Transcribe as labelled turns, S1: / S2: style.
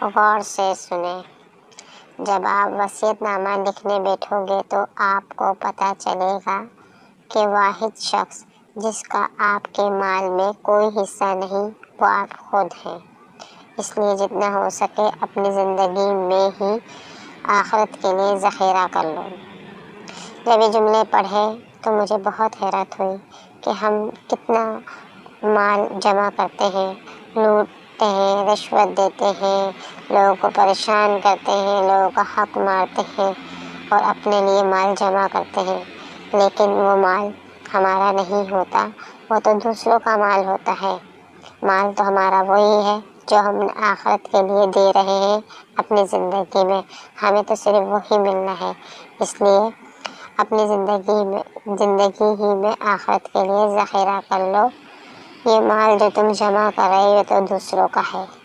S1: غور سے سنیں۔ جب آپ وصیت نامہ لکھنے بیٹھو گے تو آپ کو پتہ چلے گا کہ واحد شخص جس کا آپ کے مال میں کوئی حصہ نہیں وہ آپ خود ہیں۔ اس لیے جتنا ہو سکے اپنی زندگی میں ہی آخرت کے لیے ذخیرہ کر لو۔ جب یہ جملے پڑھے تو مجھے بہت حیرت ہوئی کہ ہم کتنا مال جمع کرتے ہیں، لوٹتے ہیں، رشوت دیتے ہیں، لوگوں کو پریشان کرتے ہیں، لوگوں کا حق مارتے ہیں اور اپنے لیے مال جمع کرتے ہیں، لیکن وہ مال ہمارا نہیں ہوتا، وہ تو دوسروں کا مال ہوتا ہے۔ مال تو ہمارا وہی ہے جو ہم آخرت کے لیے دے رہے ہیں اپنی زندگی میں، ہمیں تو صرف وہی ملنا ہے۔ اس لیے اپنی زندگی ہی میں آخرت کے لیے ذخیرہ کر لو۔ یہ مال جو تم جمع کر رہے ہو تو دوسروں کا ہے۔